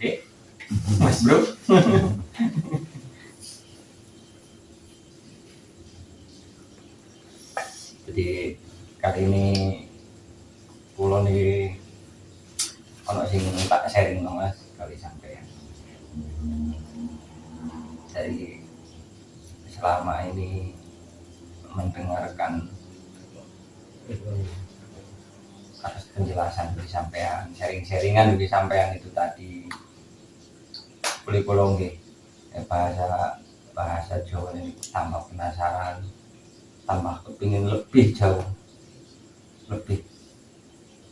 Oke, Mas Bro. Jadi kali ini pulau nih ono sing tak sharing dong Mas kali sampean. Dari selama ini mendengarkan atas penjelasan dari sampean, sharing-sharingan dari sampean itu tadi pulau nggih bahasa Jawa ini tambah penasaran, tambah kepingin lebih jauh,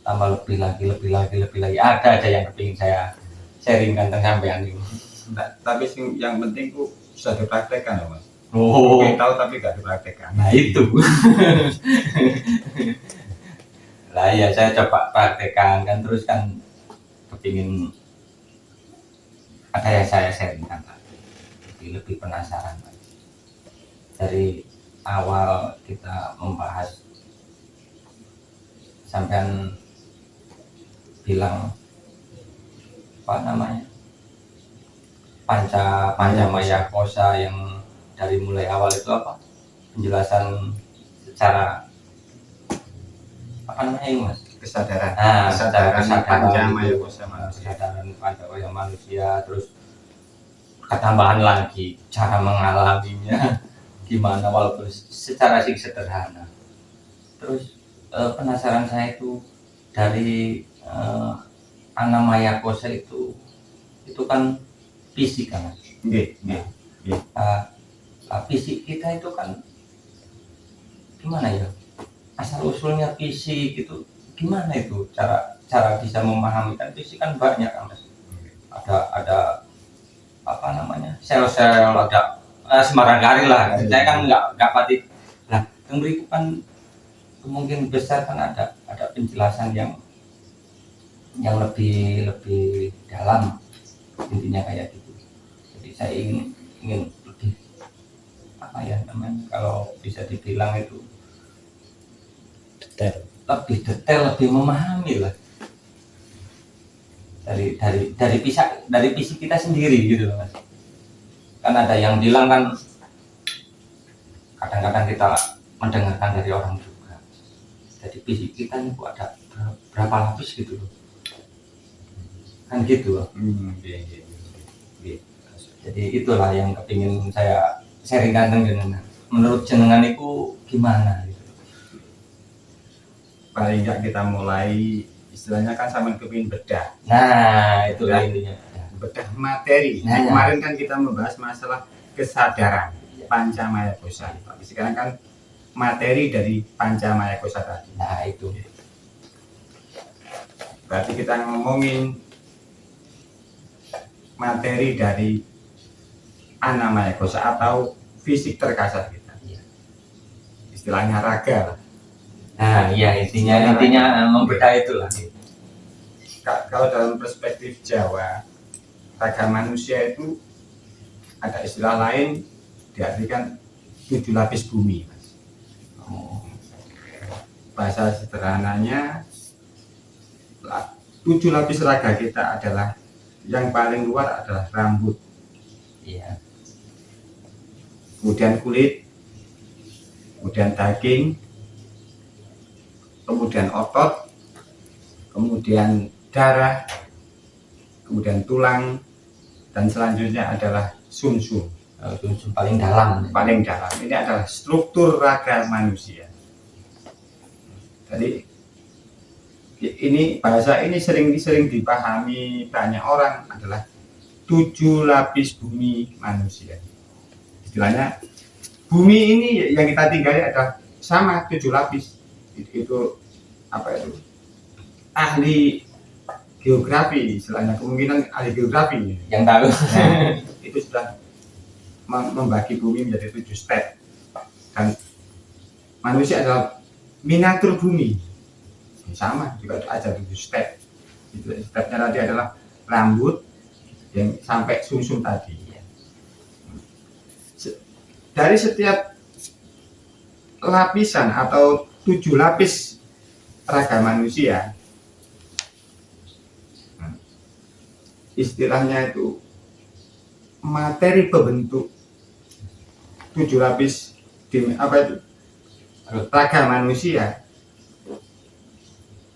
tambah lebih lagi ada aja yang kepingin saya sharingkan tentang sampean itu. Tapi yang penting ku bisa dipraktekkan ya Mas. Oh, tahu tapi gak dipraktekkan. nah itu. Lah ya saya coba praktekkan kan, terus kan kepingin ada yang saya sharingkan tadi, jadi lebih penasaran dari awal kita membahas sampean bilang apa namanya Pancamaya Kosa yang dari mulai awal itu apa penjelasan secara apa namanya ini Mas? Kesadaran. Kesadaran Pancamaya Kosa manusia. Kesadaran Pancamaya manusia, terus ketambahan lagi cara mengalaminya gimana walaupun secara sederhana. Terus penasaran saya itu dari Anamaya Kosa itu kan fisik kan Mas? Nggih. Fisik kita itu kan gimana ya? Asal usulnya fisik itu gimana itu cara bisa memahami kan fisik kan banyak kan Mas? Ada apa namanya sel-sel, ada sembarang kali lah. Saya kan nggak pati. Nah, yang berikut kan kemungkinan besar kan ada penjelasan yang lebih dalam, intinya kayak gitu. Jadi saya ingin lebih apa ya namanya kalau bisa dibilang itu lebih detail, lebih memahami lah dari fisik kita sendiri gitu loh Mas. Kan ada yang bilang kan kadang-kadang kita mendengarkan dari orang juga, jadi fisik kita ini kok ada berapa lapis gitu loh kan gitu loh. Jadi itulah yang kepingin saya sharingkan dengan menurut jenengan itu gimana gitu. Paling enggak kita mulai istilahnya kan sama kepingin bedah. Nah itulah intinya, bedah materi. Nah, kemarin kan kita membahas masalah kesadaran Pancamaya Kosa, tapi sekarang kan materi dari Pancamaya Kosa tadi. Nah itu berarti kita ngomongin materi dari Anamaya Kosa atau fisik terkasar kita, istilahnya raga lah. Nah iya intinya membedah itulah. Kalau dalam perspektif Jawa, raga manusia itu ada istilah lain diartikan 7 lapis bumi Mas. Bahasa sederhananya 7 lapis raga kita adalah yang paling luar adalah rambut, kemudian kulit, kemudian daging, kemudian otot, kemudian darah, kemudian tulang, dan selanjutnya adalah sumsum. Sumsum paling dalam. Ini adalah struktur raga manusia. Jadi ini bahasa ini sering dipahami banyak orang adalah 7 lapis bumi manusia. Istilahnya bumi ini yang kita tinggali adalah sama 7 lapis. Itu apa itu? Ahli geografi, istilahnya kemungkinan ahli geografi yang tahu. Nah, itu sudah membagi bumi menjadi 7 step. Dan manusia adalah miniatur bumi. Sama juga ada 7 step. Stepnya tadi adalah rambut yang sampai sumsum tadi. Dari setiap lapisan atau 7 lapis raga manusia, istilahnya itu materi pembentuk 7 lapis raga manusia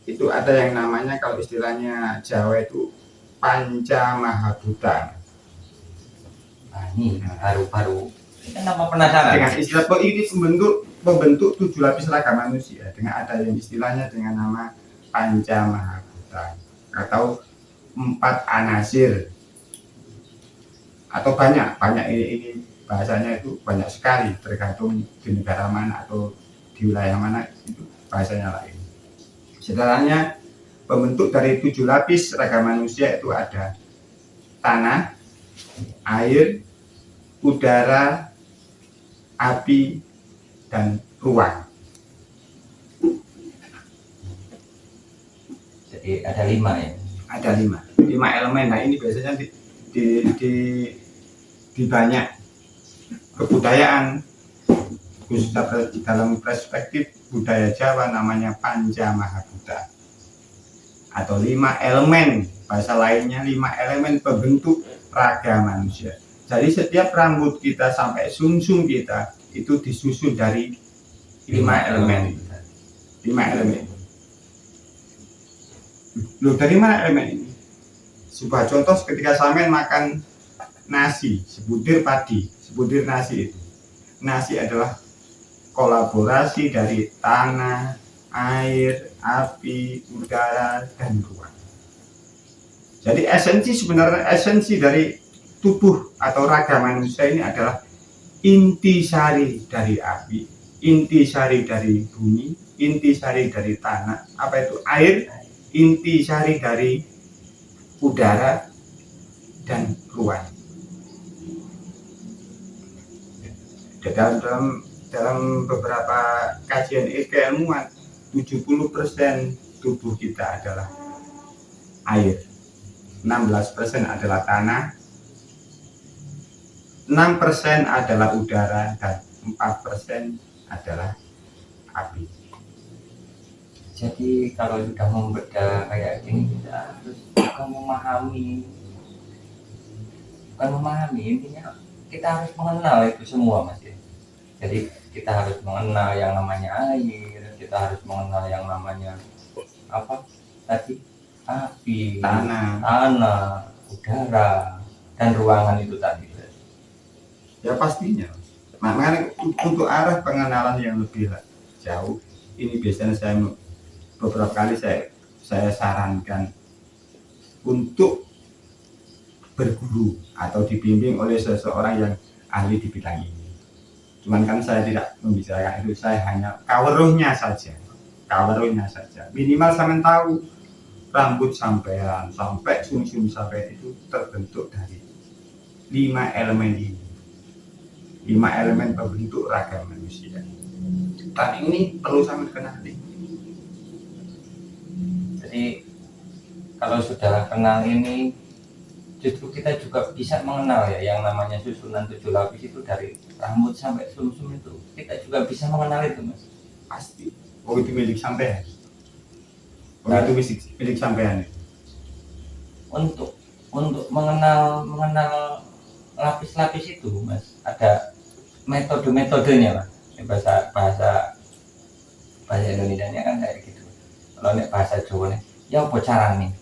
itu ada yang namanya, kalau istilahnya Jawa itu panca mahabhuta. Nah, ini baru-baru ini kan nama penasaran. Dengan istilah ini pembentuk 7 lapis raga manusia, dengan ada yang istilahnya dengan nama panca mahabhuta atau 4 anasir, atau banyak ini bahasanya itu banyak sekali, tergantung di negara mana atau di wilayah mana itu bahasanya lain. Setelahnya pembentuk dari 7 lapis raga manusia itu ada tanah, air, udara, api, dan ruang. Jadi ada 5 ya. Ada 5 elemen. Nah ini biasanya di banyak kebudayaan, khususnya dalam perspektif budaya Jawa namanya panca mahabhuta atau 5 elemen, bahasa lainnya 5 elemen pembentuk raga manusia. Jadi setiap rambut kita sampai sumsum kita itu disusun dari 5 elemen. 5 elemen. Loh, dari mana elemen ini? Sebuah contoh ketika sampean makan nasi, sebutir padi, sebutir nasi itu. Nasi adalah kolaborasi dari tanah, air, api, udara, dan ruang. Jadi esensi dari tubuh atau raga manusia ini adalah intisari dari api, intisari dari bumi, intisari dari tanah, apa itu air, intisari dari udara, dan ruang. Dalam beberapa kajian keilmuan 70% tubuh kita adalah air, 16% adalah tanah, 6% adalah udara, dan 4% adalah api. Jadi kalau sudah membedah kayak gini kita harus bukan memahami, intinya kita harus mengenal itu semua, Mas ya. Jadi kita harus mengenal yang namanya air, kita harus mengenal yang namanya apa tadi, api, Tanah, udara, dan ruangan itu tadi. ya pastinya. Makanya untuk arah pengenalan yang lebih jauh, ini biasanya beberapa kali saya sarankan untuk berguru atau dibimbing oleh seseorang yang ahli di bidang ini. Cuman kan saya tidak membicarakan itu, saya hanya kaweruhnya saja. Minimal sampean tahu rambut sampean sampai sumsum sampai itu terbentuk dari 5 elemen ini. 5 elemen pembentuk raga manusia. Dan ini perlu sampean kenali. Jadi kalau sudah kenal ini, justru kita juga bisa mengenal ya yang namanya susunan 7 lapis itu dari rambut sampai sumsum itu kita juga bisa mengenal itu, Mas. Pasti. Oh itu milik sampean. Oh itu milik sampean. Untuk mengenal lapis-lapis itu, Mas, ada metode-metodenya, Mas. Bahasa Indonesia kan kayak gitu. Kalau nek bahasa Jawa nih, ya apa carane?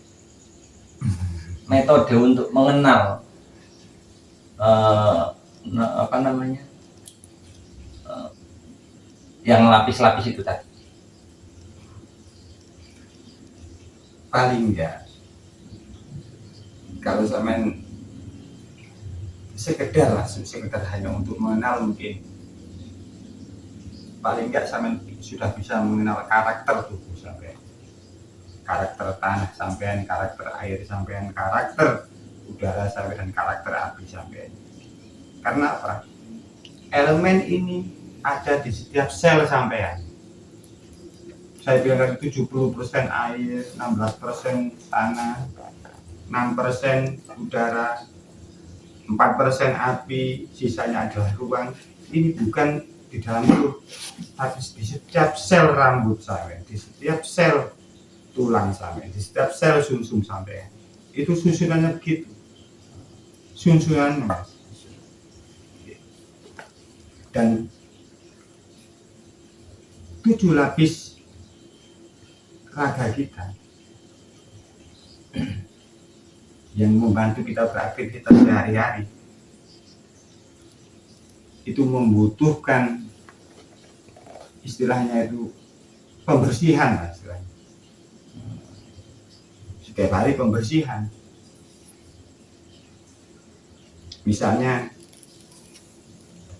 Metode untuk mengenal yang lapis-lapis itu tadi. Paling enggak, kalau sampean sekedar hanya untuk mengenal, mungkin paling enggak sampean sudah bisa mengenal karakter tubuh sampean, karakter tanah sampean, karakter air sampean, karakter udara sampean, dan karakter api sampean. Karena apa? Elemen ini ada di setiap sel sampean. Saya bilang tadi 70% air, 16% tanah, 6% udara, 4% api, sisanya adalah ruang. Ini bukan di dalam tubuh, tapi di setiap sel rambut sampean, di setiap sel tulang sampean, di setiap sel sumsum sampean. Itu susunannya begitu. Susunan Mas. Dan 7 lapis raga kita yang membantu kita beraktivitas sehari-hari itu membutuhkan istilahnya itu pembersihan Mas, istilahnya. Setiap hari pembersihan. Misalnya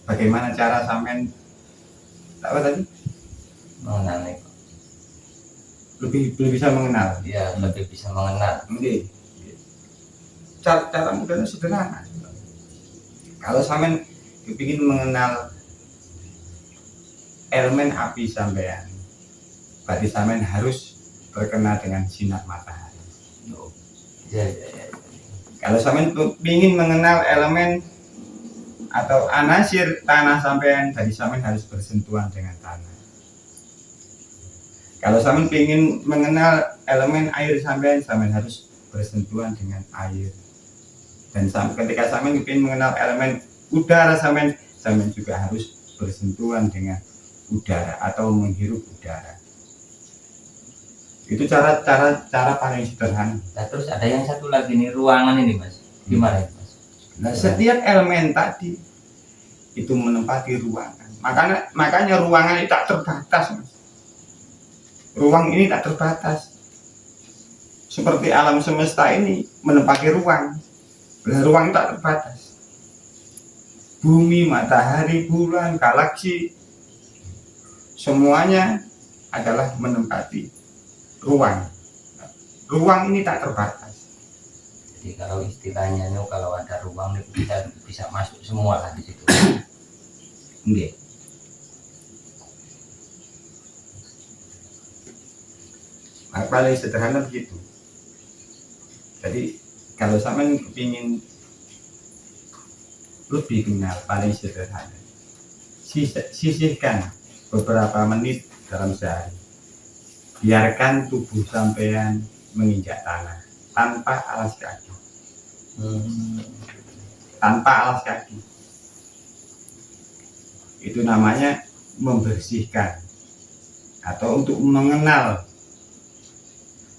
bagaimana cara sampean apa tadi? Mengenal itu. Lebih bisa mengenal. Ya, lebih bisa mengenal. Oke. Cara mudahnya sederhana. Kalau sampean kepingin mengenal elemen api sampean, berarti sampean harus terkena dengan sinar matahari. Ya. Kalau sampean ingin mengenal elemen atau anasir tanah sampean, jadi sampean harus bersentuhan dengan tanah. Kalau sampean ingin mengenal elemen air sampean harus bersentuhan dengan air. Dan ketika sampean ingin mengenal elemen udara sampean juga harus bersentuhan dengan udara atau menghirup udara. Itu cara paling sederhana. Nah, terus ada yang satu lagi nih, ruangan ini Mas. Gimana itu Mas? Nah, setiap elemen tadi itu menempati ruangan. Makanya ruangan itu tak terbatas Mas. Ruang ini tak terbatas. Seperti alam semesta ini menempati ruang. Ruang tak terbatas. Bumi, matahari, bulan, galaksi, semuanya adalah menempati ruang. Ruang ini tak terbatas. Jadi kalau istilahnya nih, kalau ada ruang itu bisa masuk semua lah di situ. Nggih. Paling sederhana begitu. Jadi kalau sampean kepingin lebih kenal, paling sederhana, sisihkan beberapa menit dalam sehari. Biarkan tubuh sampean menginjak tanah tanpa alas kaki. Tanpa alas kaki. Itu namanya membersihkan atau untuk mengenal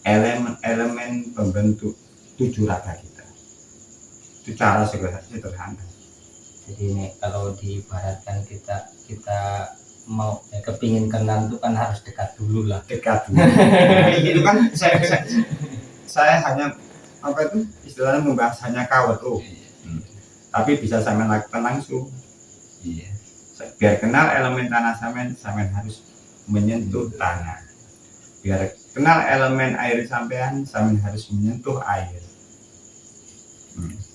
elemen pembentuk 7 raga kita. Itu cara sederhana. Jadi ini kalau diibaratkan kita mau kepingin kenal itu kan harus dekat dulu lah. Dekat dulu. Itu kan saya hanya apa itu istilahnya membahas hanya kawat tapi bisa sampean lakukan langsung. Iya. Biar kenal elemen tanah sampean harus menyentuh tanah. Biar kenal elemen air sampean harus menyentuh air.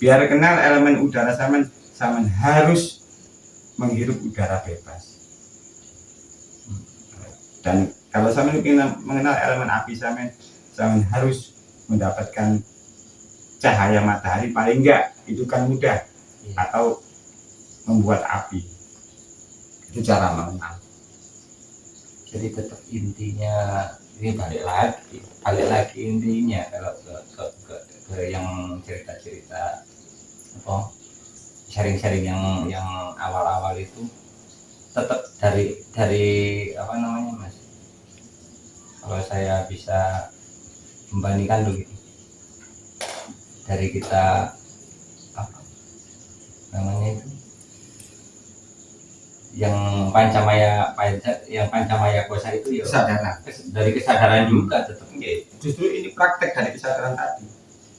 Biar kenal elemen udara sampean harus menghirup udara bebas. Dan kalau sampean ingin mengenal elemen api sampean harus mendapatkan cahaya matahari, paling enggak itu kan mudah. Atau membuat api. Itu cara mengenal. Jadi tetap intinya ini balik lagi intinya kalau ke yang cerita apa sharing yang awal itu tetap dari apa namanya Mas, kalau saya bisa membandingkan begitu, dari kita apa namanya itu yang Pancamaya Kosa itu ya Kesadaran. dari kesadaran juga tetap. Justru ini praktek dari kesadaran tadi.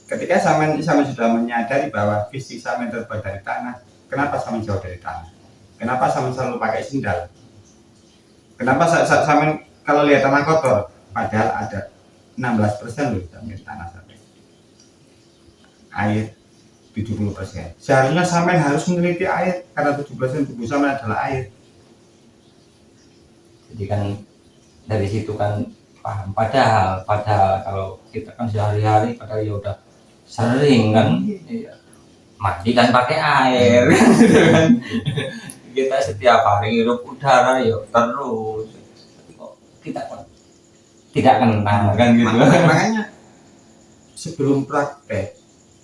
Ketika sampean sudah menyadari bahwa fisik sampean terbuat dari tanah, kenapa sampean jauh dari tanah? Kenapa sampean selalu pakai sendal? Kenapa sampean kalau lihat tanah kotor, padahal ada 16% loh tanah sampean. Air 70%. Seharusnya sampean harus meneliti air karena 70% tubuh sampean adalah air. Jadi kan dari situ kan paham. Padahal kalau kita kan sehari-hari padahal ya udah sering kan mandi kan pakai air. Kita setiap hari hirup udara ya terus. Kok kita tidak kenal kan gitu. Makanya sebelum praktek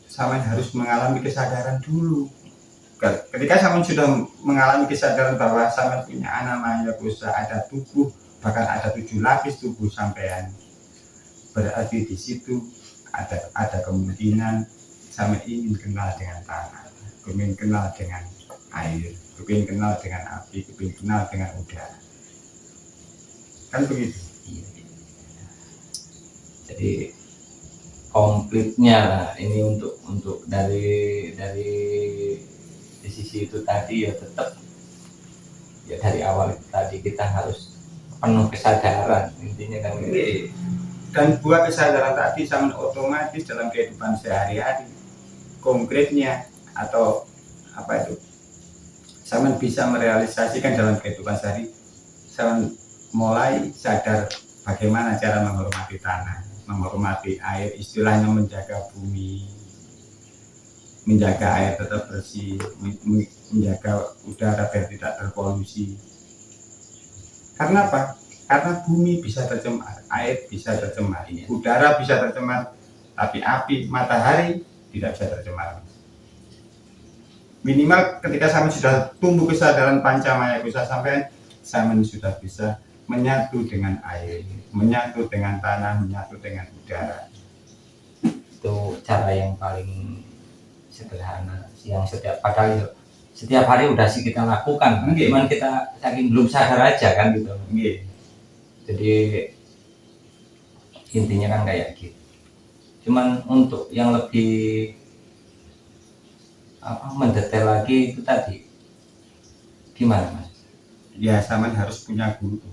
sampean harus mengalami kesadaran dulu. Ketika sampean sudah mengalami kesadaran bahwa sampean punya anamaya kosa, ada tubuh, bahkan ada 7 lapis tubuh sampean, berarti di situ ada kemungkinan sampean ingin kenal dengan tanah, ingin kenal dengan air, ingin kenal dengan api, ingin kenal dengan udara. Kan begitu. Jadi komplitnya ini untuk dari di sisi itu tadi ya tetap ya dari awal itu tadi kita harus penuh kesadaran intinya kan gitu. Dan buat kesadaran tadi sama otomatis dalam kehidupan sehari-hari konkretnya atau apa itu sama bisa merealisasikan dalam kehidupan sehari, sama mulai sadar bagaimana cara menghormati tanah, menghormati air, istilahnya menjaga bumi, menjaga air tetap bersih, menjaga udara biar tidak terpolusi. Karena apa? Karena bumi bisa tercemar, air bisa tercemar, udara bisa tercemar, tapi api, matahari tidak bisa tercemar. Minimal ketika sampean sudah tumbuh kesadaran pancamaya kosa sampean sudah bisa menyatu dengan air, menyatu dengan tanah, menyatu dengan udara. Itu cara yang paling sederhana yang padahal setiap hari udah sih kita lakukan, cuman kita saking belum sadar aja kan gitu. Jadi intinya kan kayak gitu. Cuman untuk yang lebih mendetail lagi itu tadi gimana Mas? Ya sampean harus punya guru.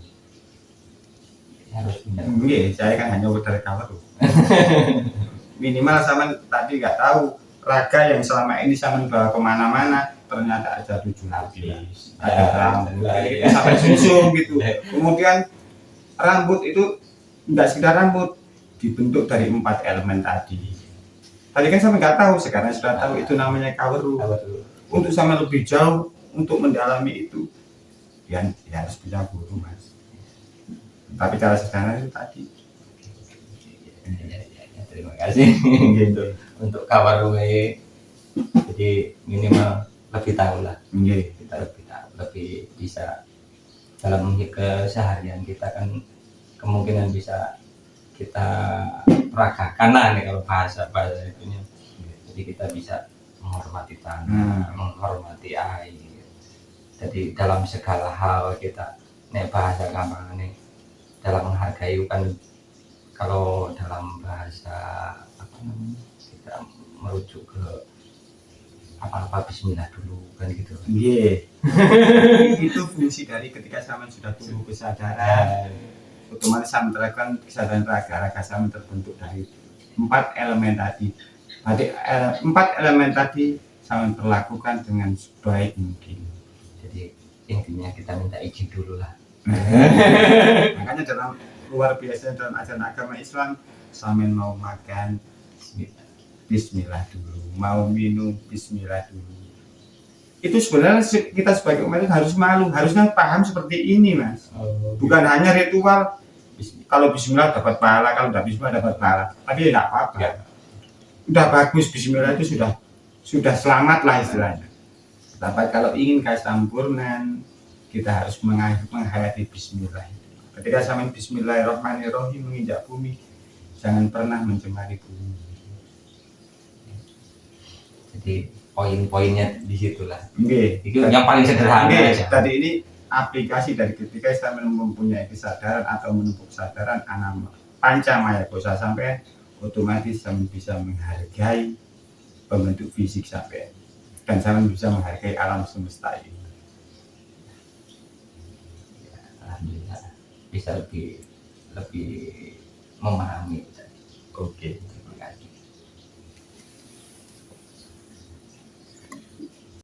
Harus punya. Saya kan hanya modal cover. Minimal sampean tadi nggak tahu raga yang selama ini sampean bawa kemana-mana ternyata ada 7 lapis, ada rambut, sampai susun gitu. Kemudian rambut itu enggak sekedar rambut, dibentuk dari 4 elemen tadi. Tadi kan sampai nggak tahu, sekarang sudah tahu itu namanya kaweru. Untuk sama lebih jauh, untuk mendalami itu, ya harus punya guru Mas. Tapi cara sederhana itu tadi. Terima kasih. Gitu. Untuk kaweru jadi minimal lebih tahu lah. Kita lebih bisa dalam keseharian kita kan kemungkinan bisa kita peragakan lah nih kalau bahasa itunya. Jadi kita bisa menghormati tanah, menghormati air. Jadi dalam segala hal kita nih bahasa gampang nih dalam menghargai kan kalau dalam bahasa apa namanya kita merujuk ke apa-apa bismillah dulu kan gitu. Itu fungsi dari ketika sampean sudah tumbuh kesadaran. Otomatis sama terapkan kesadaran raga sama terbentuk dari 4 elemen tadi. Berarti 4 elemen tadi sama perlakukan dengan sebaik mungkin. Jadi intinya kita minta izin dulu lah. Makanya dalam luar biasa dalam ajaran agama Islam, sama mau makan bismillah dulu, mau minum bismillah dulu. Itu sebenarnya kita sebagai umat harus malu, harusnya paham seperti ini Mas. Bukan hanya ritual. Kalau bismillah dapat pahala, kalau tidak bismillah dapat pahala. Tapi ya tidak apa-apa. Udah bagus bismillah itu sudah selamat lah istilahnya. Tapi kalau ingin kesempurnaan, kita harus menghayati bismillah. Ketika sampai bismillahirrahmanirrahim menginjak bumi, jangan pernah mencemari bumi. Jadi poin-poinnya di situlah. Itu yang paling sederhana aja. Tadi ini aplikasi dari ketika saya mempunyai kesadaran atau menumpuk kesadaran anak pancamaya kosa sampai otomatis saya bisa menghargai pembentuk fisik sampai dan saya bisa menghargai alam semesta ini. Ya, alhamdulillah bisa lebih memahami. Oke, terima kasih.